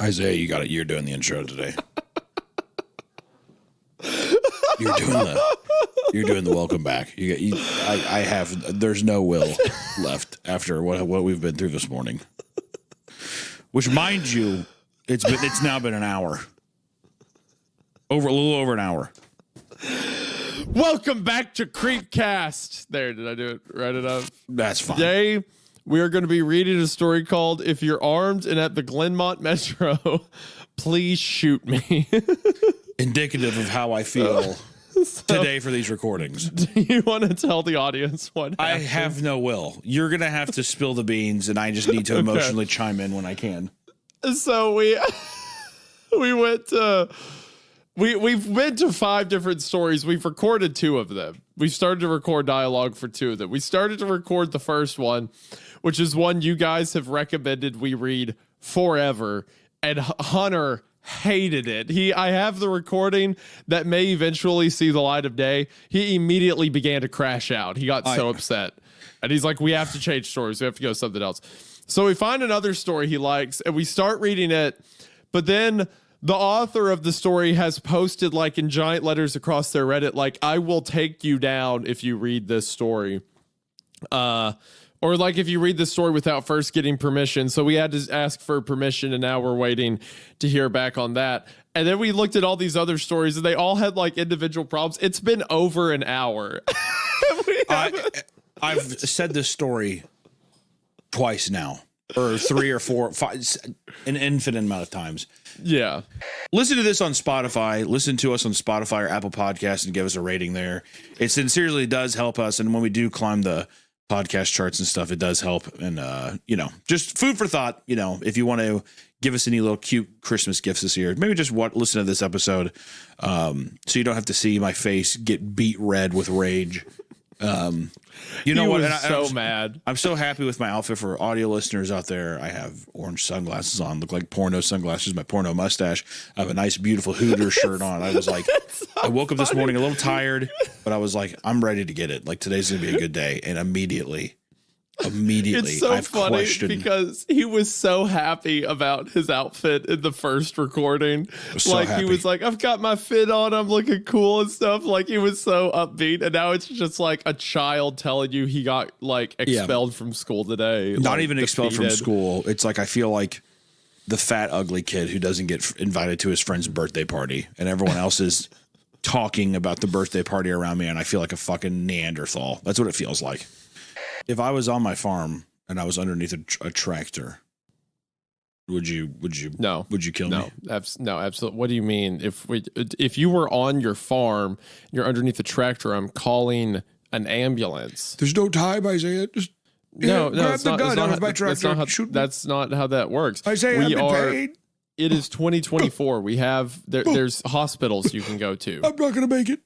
Isaiah, you got it. You're doing the intro today. You're doing the welcome back. I have. There's no will left after what we've been through this morning. Which, mind you, it's now been an hour. A little over an hour. Welcome back to CreepCast. There, did I do it right enough? That's fine. Today, we are going to be reading a story called "If You're Armed and at the Glenmont Metro, Please Shoot Me." Indicative of how I feel today for these recordings. Do you want to tell the audience what happened? I have no will. You're going to have to spill the beans, and I just need to emotionally chime in when I can. So we've been to 5 different stories. We've recorded 2 of them. We started to record dialogue for 2 of them. We started to record the first one, which is one you guys have recommended we read forever, and Hunter hated it. I have the recording that may eventually see the light of day. He immediately began to crash out. He got so upset. And he's like, we have to change stories. We have to go something else. So we find another story he likes and we start reading it. But then the author of the story has posted like in giant letters across their Reddit, like, I will take you down if you read this story. Or like if you read the story without first getting permission. So we had to ask for permission, and now we're waiting to hear back on that. And then we looked at all these other stories, and they all had like individual problems. It's been over an hour. I've said this story twice now, or 3 or 4, 5, an infinite amount of times. Yeah. Listen to this on Spotify. Listen to us on Spotify or Apple Podcasts and give us a rating there. It sincerely does help us. And when we do climb the podcast charts and stuff, it does help. And just food for thought. If you want to give us any little cute Christmas gifts this year, maybe just listen to this episode, so you don't have to see my face get beat red with rage. You know what? I'm mad. I'm so happy with my outfit. For audio listeners out there, I have orange sunglasses on, look like porno sunglasses, my porno mustache. I have a nice, beautiful Hooters shirt on. I was like, I woke up this morning a little tired, but I was like, I'm ready to get it. Like, today's gonna be a good day. And immediately, it's so funny because he was so happy about his outfit in the first recording. He was like, I've got my fit on, I'm looking cool and stuff. Like, he was so upbeat, and now it's just like a child telling you he got like expelled from school today. Not even expelled from school. It's like, I feel like the fat, ugly kid who doesn't get invited to his friend's birthday party, and everyone else is talking about the birthday party around me, and I feel like a fucking Neanderthal. That's what it feels like. If I was on my farm and I was underneath a tractor, would you no? Would you kill me? No, absolutely. What do you mean? If you were on your farm, you're underneath a tractor, I'm calling an ambulance. There's no time, Isaiah. Just no. Grab the gun out of my tractor. That's not how that works. Isaiah, I've been paid. It is 2024. We have there's hospitals you can go to. I'm not gonna make it.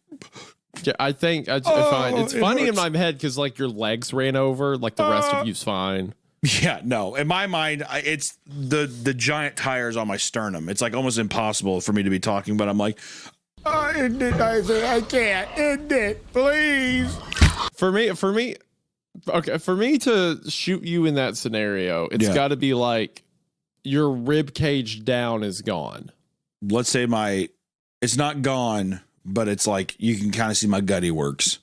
Yeah, I think fine. It's funny hurts in my head because like your legs ran over, like the rest of you's fine. Yeah, no. In my mind, it's the giant tires on my sternum. It's like almost impossible for me to be talking, but I'm like, end it, Isaiah. I can't end it, please. For me, okay. For me to shoot you in that scenario, it's got to be like your rib cage down is gone. Let's say it's not gone, but it's like you can kind of see my gutty works.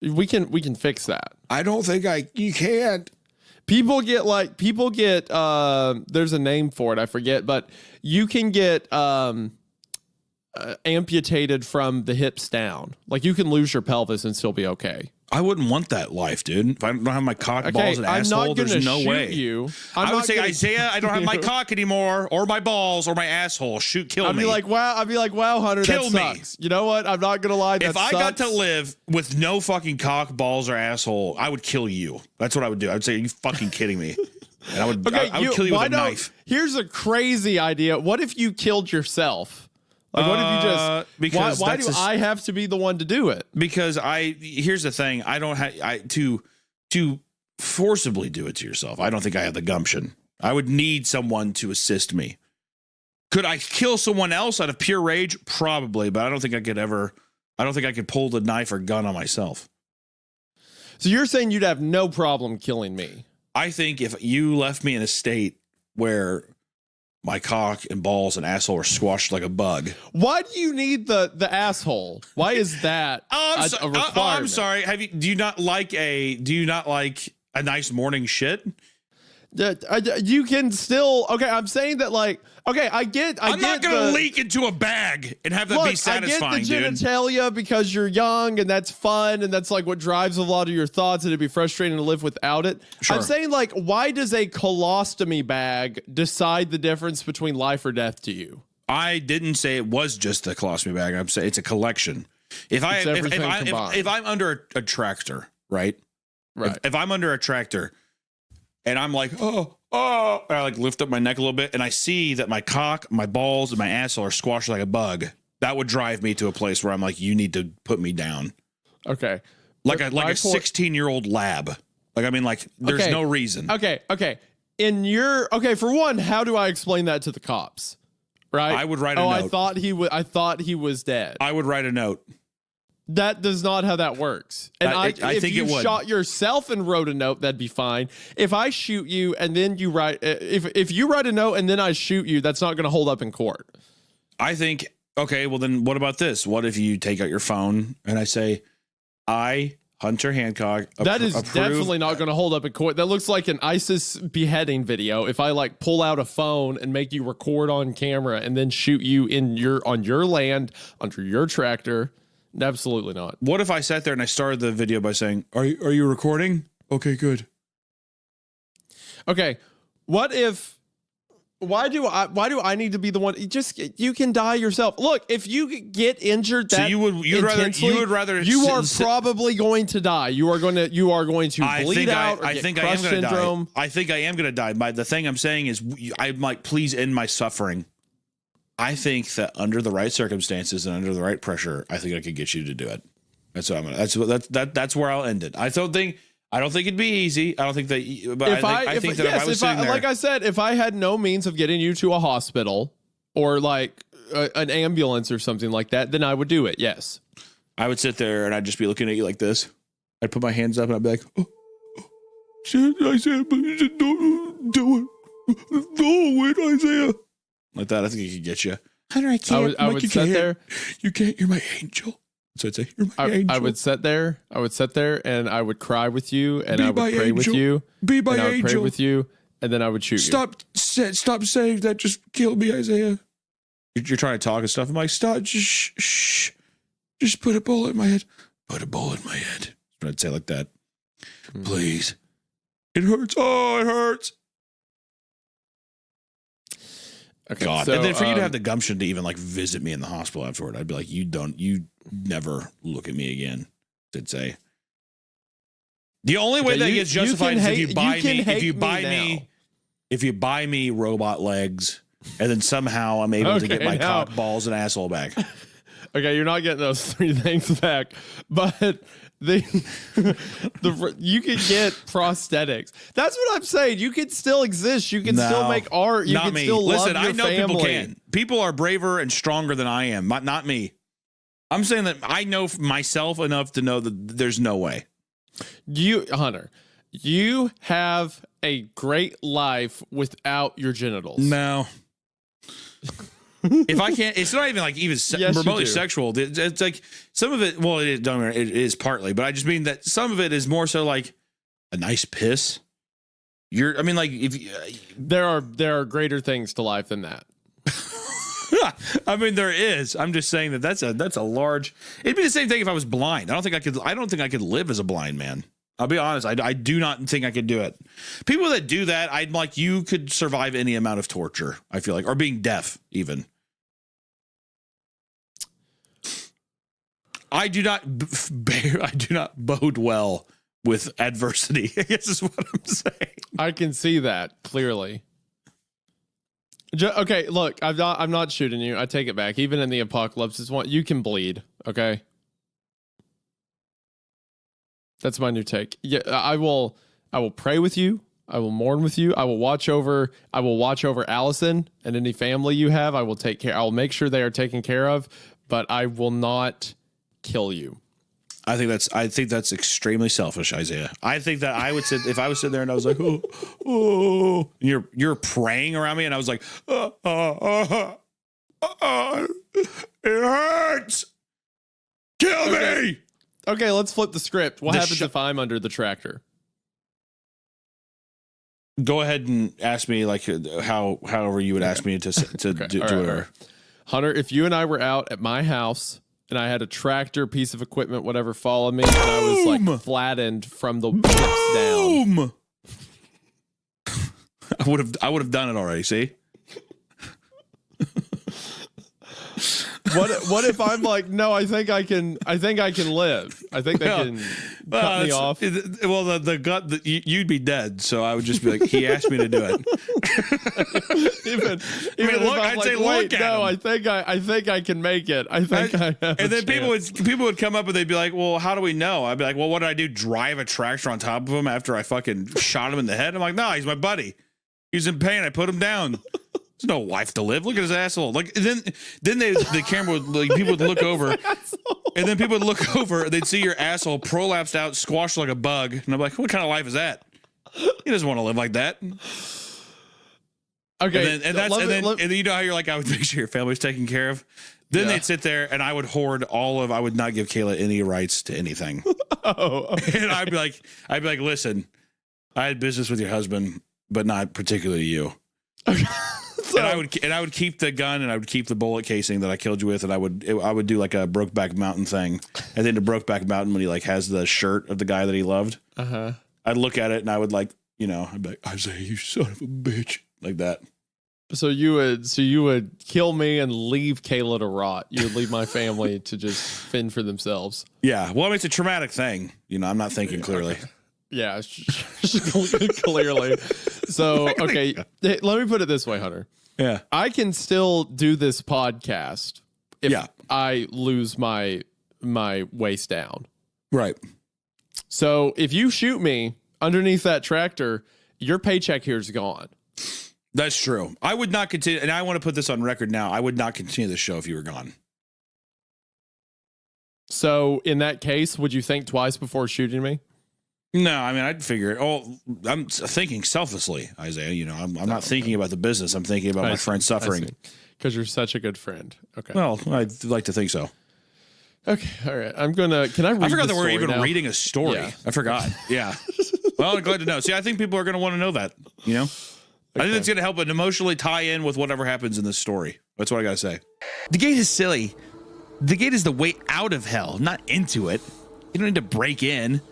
We can fix that. I don't think you can't. People get there's a name for it, I forget, but you can get amputated from the hips down. Like, you can lose your pelvis and still be okay. I wouldn't want that life, dude. If I don't have my cock, balls, and asshole, there's no way. I would say, Isaiah, I don't have my cock anymore, or my balls, or my asshole. Kill me. I'd be like, wow, Hunter, that sucks. You know what? I'm not gonna lie. If I got to live with no fucking cock, balls, or asshole, I would kill you. That's what I would do. I would say, are you fucking kidding me? And I would kill you with a knife. Here's a crazy idea. What if you killed yourself? Like, what if you just? Because why do I have to be the one to do it? Because here's the thing. I don't have to forcibly do it to yourself. I don't think I have the gumption. I would need someone to assist me. Could I kill someone else out of pure rage? Probably, but I don't think I could pull the knife or gun on myself. So you're saying you'd have no problem killing me? I think if you left me in a state where my cock and balls and asshole are squashed like a bug. Why do you need the asshole? Why is that a requirement? I'm sorry. Do you not like a nice morning shit? You can still. Okay, I'm saying that like. Okay, I'm not gonna leak into a bag and have that be satisfying, dude. I get the genitalia because you're young and that's fun and that's like what drives a lot of your thoughts and it'd be frustrating to live without it. Sure. I'm saying like, why does a colostomy bag decide the difference between life or death to you? I didn't say it was just a colostomy bag. I'm saying it's a collection. If I'm under a tractor, right? Right. If I'm under a tractor and I'm like, and I like lift up my neck a little bit and I see that my cock, my balls, and my asshole are squashed like a bug, that would drive me to a place where I'm like, you need to put me down. Okay. Like a 16-year-old lab. Like, I mean, like, there's no reason. Okay. For one, how do I explain that to the cops? Right? I would write a note. I thought he was dead. I would write a note. That does not how that works. And I think it would. If you shot yourself and wrote a note, that'd be fine. If I shoot you and then you write, if you write a note and then I shoot you, that's not going to hold up in court. I think, okay, well then what about this? What if you take out your phone and I say, I, Hunter Hancock, that is definitely not going to hold up in court. That looks like an ISIS beheading video. If I like pull out a phone and make you record on camera and then shoot you on your land, under your tractor. Absolutely not. What if I sat there and I started the video by saying, are you recording? Okay, good. Okay. Why do I need to be the one? You can die yourself. Look, if you get injured that you would rather you are probably going to die. You are going to bleed out or get crush syndrome. I think I am going to die. The thing I'm saying is I'm like, please end my suffering. I think that under the right circumstances and under the right pressure, I think I could get you to do it. That's what I'm gonna. That's where I'll end it. I don't think it'd be easy. I don't think that. But I think that if I was sitting there, like I said, if I had no means of getting you to a hospital or like an ambulance or something like that, then I would do it. Yes, I would sit there and I'd just be looking at you like this. I'd put my hands up and I'd be like, shit, Isaiah, but you just don't do it. Do it, Isaiah. Like that, I think he could get you. Hunter, I can't. I would sit there. You can't. You're my angel. So I'd say, you're my angel. I woid sit there. And I would cry with you, and I would pray with you. Be my angel. I would pray with you, and then I would shoot you. Stop saying that. Just kill me, Isaiah. You're trying to talk and stuff. I'm like, stop. Just put a bullet in my head. Put a bullet in my head. That's what I'd say like that. Please. It hurts. Oh, it hurts. Okay, God. So, and then for you to have the gumption to even like visit me in the hospital afterward, I'd be like, you never look at me again. I'd say. The only way that gets justified is if you buy me robot legs, and then somehow I'm able to get my cock, balls, and asshole back. Okay, you're not getting those three things back, but you can get prosthetics. That's what I'm saying. You can still exist. You can still make art. You can still love your family. I know people can. People are braver and stronger than I am. Not me. I'm saying that I know myself enough to know that there's no way. Hunter, you have a great life without your genitals. No. If I can't, it's not even like remotely sexual. It's like some of it. Well, it is partly, but I just mean that some of it is more so like a nice piss. There are greater things to life than that. I mean, there is. I'm just saying that that's a large. It'd be the same thing if I was blind. I don't think I could live as a blind man. I'll be honest. I do not think I could do it. People that do that, I'd like, you could survive any amount of torture. I feel like, or being deaf even. I do not bode well with adversity, I guess is what I'm saying. I can see that clearly. Okay, look, I'm not shooting you. I take it back. Even in the apocalypse, you can bleed, okay? That's my new take. Yeah, I will pray with you. I will mourn with you. I will watch over Allison and any family you have. I will take care. I will make sure they are taken care of, but I will not kill you. I think that's extremely selfish, Isaiah. I think that I would sit if I was sitting there and I was like, oh, and you're praying around me, and I was like, it hurts. Kill me. Okay, let's flip the script. What happens if I'm under the tractor? Go ahead and ask me like however you would ask me to do it. Right. Hunter, if you and I were out at my house and I had a tractor, piece of equipment, whatever, follow me, and I was like flattened from the hips down. I would have done it already. See. What if I'm like, no, I think I can live. I think they can cut me off. Well, the gut, you'd be dead. So I would just be like, he asked me to do it. even look, I'd say, wait, look at no, him. I think I can make it. I think I have and then chance. people would come up and they'd be like, well, how do we know? I'd be like, well, what did I do? Drive a tractor on top of him after I fucking shot him in the head? I'm like, no, he's my buddy. He's in pain. I put him down. There's no life to live. Look at his asshole. Like then the camera would like people would look over, and then people would look over. They'd see your asshole prolapsed out, squashed like a bug, and I'm like, what kind of life is that? He doesn't want to live like that. Okay, and then you know how you're like, I would make sure your family's taken care of. Then they'd sit there, and I would hoard I would not give Kayla any rights to anything. Oh, okay. And I'd be like, listen, I had business with your husband, but not particularly you. Okay. And I would keep the gun, and I would keep the bullet casing that I killed you with, and I would do like a Brokeback Mountain thing. And then to Brokeback Mountain, when he like has the shirt of the guy that he loved, I'd look at it and I would like, I'd be like, Isaiah, you son of a bitch, like that. So you would kill me and leave Kayla to rot. You would leave my family to just fend for themselves. Yeah, well, I mean, it's a traumatic thing. I'm not thinking clearly. Okay. Yeah, clearly. So, okay, let me put it this way, Hunter. Yeah. I can still do this podcast if I lose my waist down. Right. So, if you shoot me underneath that tractor, your paycheck here is gone. That's true. I would not continue, and I want to put this on record now. I would not continue the show if you were gone. So, in that case, would you think twice before shooting me? No, I mean, I'd figure it. Oh, I'm thinking selflessly, Isaiah. I'm not thinking about the business. I'm thinking about my friend's suffering. Because you're such a good friend. Okay. Well, I'd like to think so. Okay. All right. Can I read I forgot that we're even now? reading a story. Yeah. I forgot. Yeah. Well, I'm glad to know. See, I think people are going to want to know that, Okay. I think it's going to help it emotionally tie in with whatever happens in this story. That's what I got to say. The gate is silly. The gate is the way out of hell, not into it. You don't need to break in.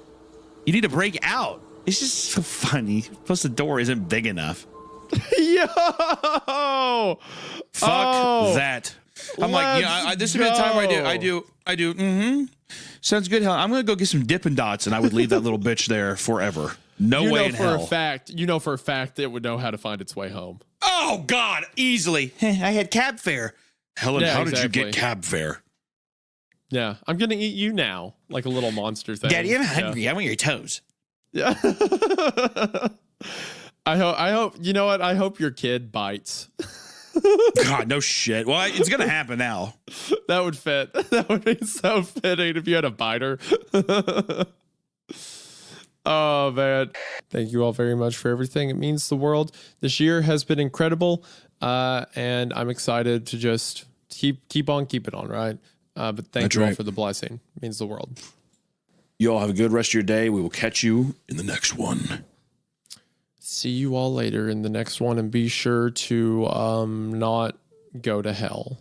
You need to break out. It's just so funny. Plus, the door isn't big enough. Yo! Fuck that. I'm like, this would be the time where I do. Sounds good. I'm going to go get some Dippin' Dots, and I would leave that little bitch there forever. No way in hell. You know for a fact it would know how to find its way home. Oh, God. Easily. I had cab fare. Helen, how did you get cab fare? Yeah, I'm gonna eat you now, like a little monster thing. Daddy, I'm hungry. I want your toes. Yeah. I hope. You know what? I hope your kid bites. God, no shit. Well, it's gonna happen now. That would fit. That would be so fitting if you had a biter. Oh man! Thank you all very much for everything. It means the world. This year has been incredible, and I'm excited to just keep on keeping on. Right. But thank you all for the blessing. It means the world. You all have a good rest of your day. We will catch you in the next one. See you all later in the next one, and be sure to not go to hell.